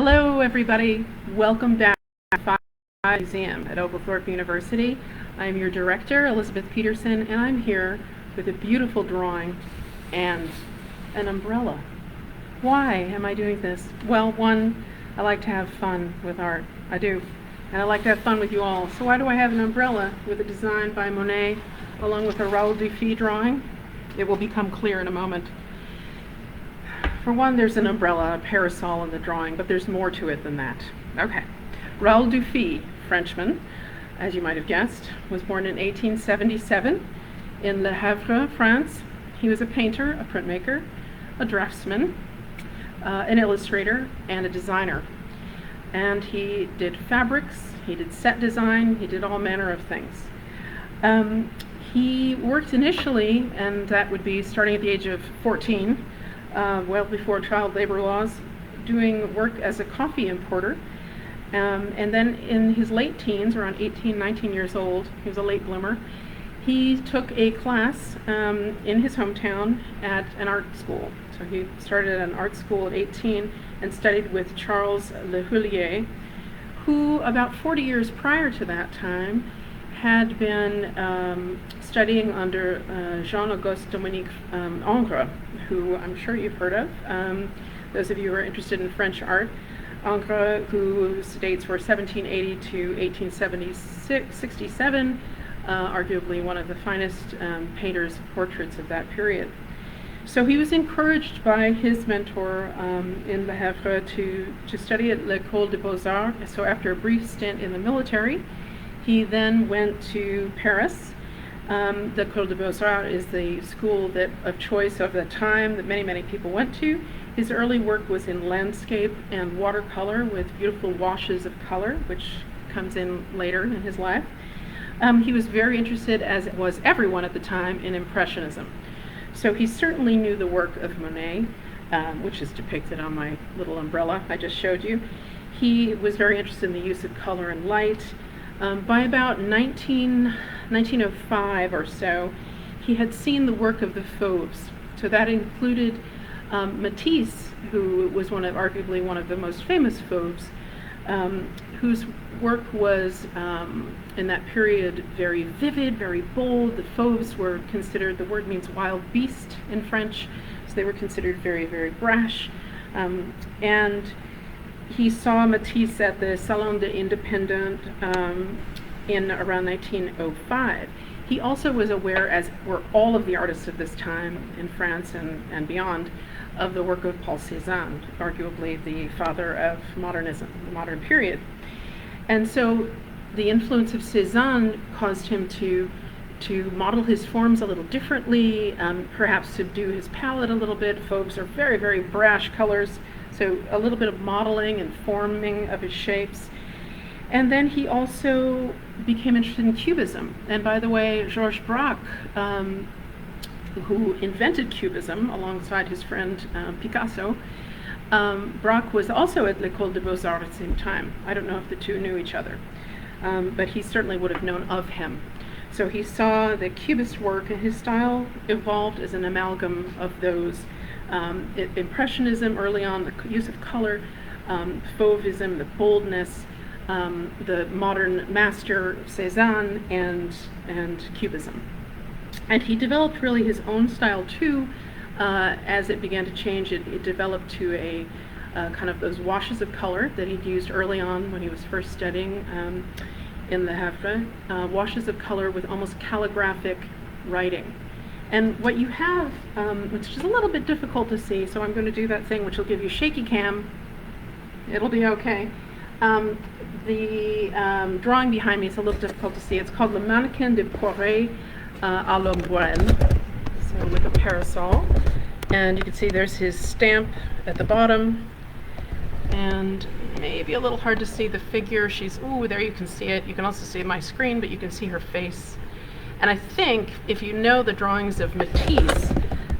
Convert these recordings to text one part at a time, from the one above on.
Hello everybody, welcome back to the Museum at Oglethorpe University. I'm your director, Elizabeth Peterson, and I'm here with a beautiful drawing and an umbrella. Why am I doing this? Well, one, I like to have fun with art. I do. And I like to have fun with you all. So why do I have an umbrella with a design by Monet along with a Raoul Dufy drawing? It will become clear in a moment. For one, there's an umbrella, a parasol in the drawing, but there's more to it than that. Okay. Raoul Dufy, Frenchman, as you might have guessed, was born in 1877 in Le Havre, France. He was a painter, a printmaker, a draftsman, an illustrator, and a designer. And he did fabrics, he did set design, he did all manner of things. He worked initially, and that would be starting at the age of 14, well before child labor laws, doing work as a coffee importer. And then in his late teens, around 18, 19 years old, he was a late bloomer, he took a class in his hometown at an art school. So he started at an art school at 18 and studied with Charles Le Huillier, who about 40 years prior to that time had been studying under Jean-Auguste Dominique Ingres, who I'm sure you've heard of. Those of you who are interested in French art, Ingres, whose dates were 1780 to 1867, arguably one of the finest painters of portraits of that period. So he was encouraged by his mentor in Le Havre to study at l'École des Beaux-Arts. So after a brief stint in the military, he then went to Paris. The École des Beaux-Arts is the school of choice of the time that many people went to. His early work was in landscape and watercolor with beautiful washes of color, which comes in later in his life. He was very interested, as was everyone at the time, in Impressionism. So he certainly knew the work of Monet, which is depicted on my little umbrella I just showed you. He was very interested in the use of color and light. By about 1905 or so, he had seen the work of the Fauvist. So that included Matisse, who was arguably one of the most famous Fauvists, whose work was in that period very vivid, very bold. The Fauvists were considered, the word means wild beast in French, so they were considered very brash. And he saw Matisse at the Salon des Indépendants in around 1905. He also was aware, as were all of the artists of this time in France and beyond, of the work of Paul Cézanne, arguably the father of modernism, the modern period. And so the influence of Cézanne caused him to model his forms a little differently, perhaps subdue his palette a little bit. Fauves are very brash colors, so a little bit of modeling and forming of his shapes. And then he also became interested in Cubism. And by the way, Georges Braque, who invented Cubism alongside his friend Picasso, Braque was also at l'École des Beaux-Arts at the same time. I don't know if the two knew each other, but he certainly would have known of him. So he saw the Cubist work, and his style evolved as an amalgam of those. Impressionism early on, the use of color, Fauvism, the boldness, the modern master Cézanne, and Cubism. And he developed really his own style too. As it began to change, it developed to a kind of those washes of color that he'd used early on when he was first studying in Le Havre, washes of color with almost calligraphic writing. And what you have, which is a little bit difficult to see, so I'm going to do that thing which will give you shaky cam. It'll be okay. The drawing behind me is a little difficult to see. It's called Le Mannequin de Poiret à l'ombrelle, so with a parasol. And you can see there's his stamp at the bottom. And maybe a little hard to see the figure. There you can see it. You can also see my screen, but you can see her face. And I think if you know the drawings of Matisse,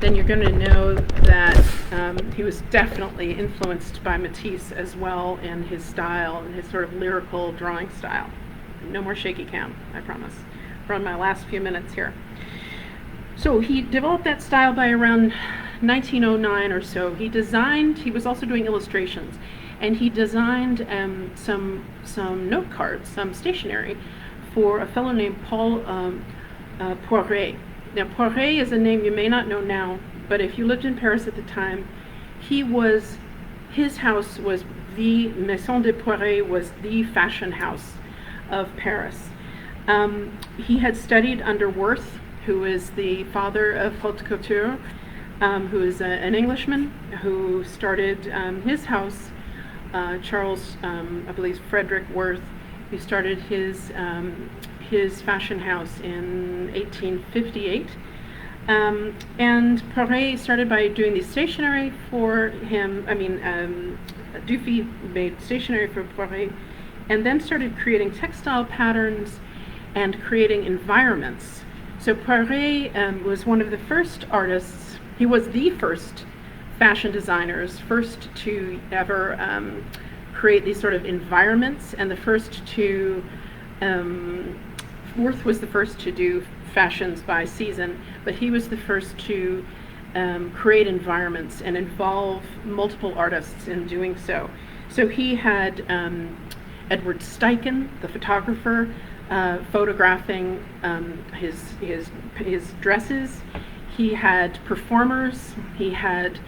then you're going to know that he was definitely influenced by Matisse as well in his style and his sort of lyrical drawing style. No more shaky cam, I promise, from my last few minutes here. So he developed that style by around 1909 or so. He was also doing illustrations. and he designed some note cards, some stationery, for a fellow named Paul Poiret. Now, Poiret is a name you may not know now, but if you lived in Paris at the time, his house was the Maison de Poiret, was the fashion house of Paris. He had studied under Worth, who is the father of haute couture, who is an Englishman who started his house. Charles, I believe Frederick Worth, who started his fashion house in 1858. And Poiret started by doing the stationery for him. Dufy made stationery for Poiret, and then started creating textile patterns and creating environments. So Poiret was one of the first artists. He was the first fashion designers, first to ever create these sort of environments, and the first to Worth was the first to do fashions by season, but he was the first to create environments and involve multiple artists in doing so. So he had Edward Steichen, the photographer, photographing his dresses. He had performers. He had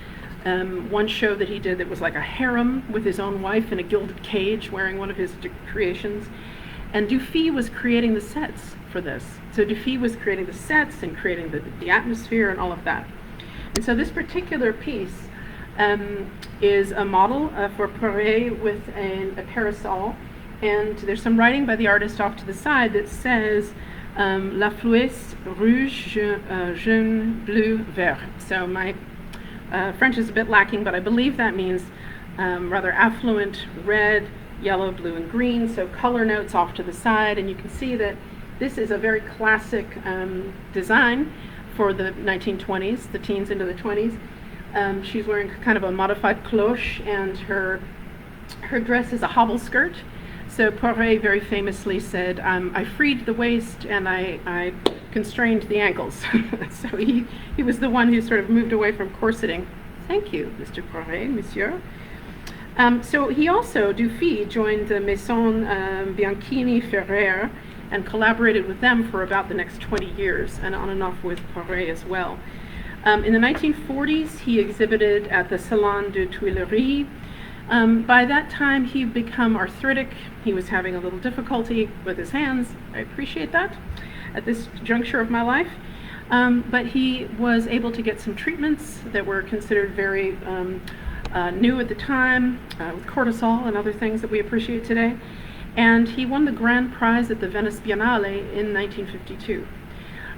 one show that he did that was like a harem with his own wife in a gilded cage wearing one of his creations. And Dufy was creating the sets for this. So Dufy was creating the sets and creating the atmosphere and all of that. And so this particular piece is a model for Poiret with a parasol. And there's some writing by the artist off to the side that says, La fluesse rouge, jaune, bleu, vert. So my French is a bit lacking, but I believe that means rather affluent red, yellow, blue, and green. So color notes off to the side. And you can see that this is a very classic design for the 1920s, the teens into the 20s. She's wearing kind of a modified cloche, and her dress is a hobble skirt. So Poiret very famously said, I freed the waist and I constrained the ankles. So he was the one who sort of moved away from corseting. Thank you, Mr. Poiret, monsieur. So he also, Dufy, joined the Maison Bianchini Ferrer and collaborated with them for about the next 20 years, and on and off with Poiret as well. In the 1940s, he exhibited at the Salon de Tuileries. By that time, he'd become arthritic. He was having a little difficulty with his hands. I appreciate that at this juncture of my life. But he was able to get some treatments that were considered very new at the time, with cortisol and other things that we appreciate today. And he won the grand prize at the Venice Biennale in 1952.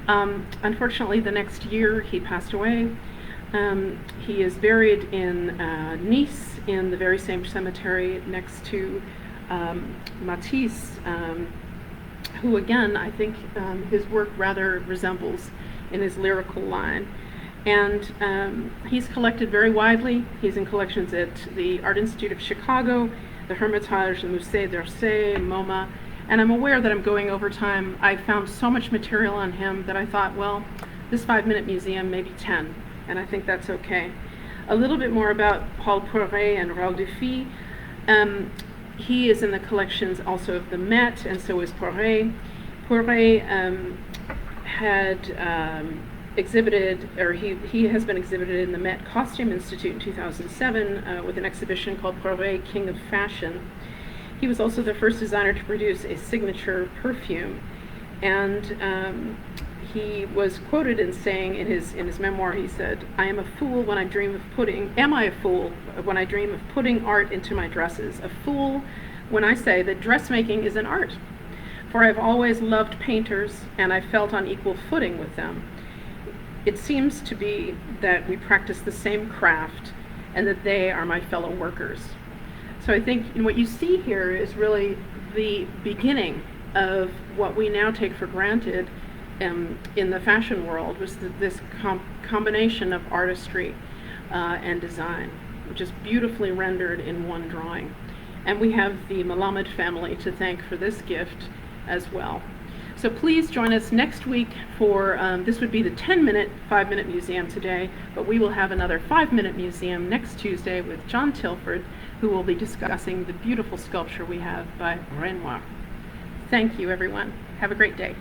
Unfortunately, the next year he passed away. He is buried in Nice in the very same cemetery next to Matisse, who again, I think his work rather resembles in his lyrical line. And he's collected very widely. He's in collections at the Art Institute of Chicago, the Hermitage, the Musée d'Orsay, MoMA, and I'm aware that I'm going over time. I found so much material on him that I thought, well, this 5-minute museum, maybe 10, and I think that's okay. A little bit more about Paul Poiret and Raoul Dufy. He is in the collections also of the Met, and so is Poiret. Poiret had exhibited, or he has been exhibited in the Met Costume Institute in 2007 with an exhibition called Poiret, King of Fashion. He was also the first designer to produce a signature perfume, and he was quoted in saying in his memoir, he said, "I am a fool when I dream of putting, am I a fool when I dream of putting art into my dresses? A fool when I say that dressmaking is an art. For I have always loved painters, and I felt on equal footing with them. It seems to be that we practice the same craft, and that they are my fellow workers." So I think what you see here is really the beginning of what we now take for granted in the fashion world, was this combination of artistry and design, which is beautifully rendered in one drawing. And we have the Melamed family to thank for this gift as well. So please join us next week for, this would be the 10-minute, 5-minute museum today, but we will have another 5-minute museum next Tuesday with John Tilford, who will be discussing the beautiful sculpture we have by Renoir. Thank you, everyone. Have a great day.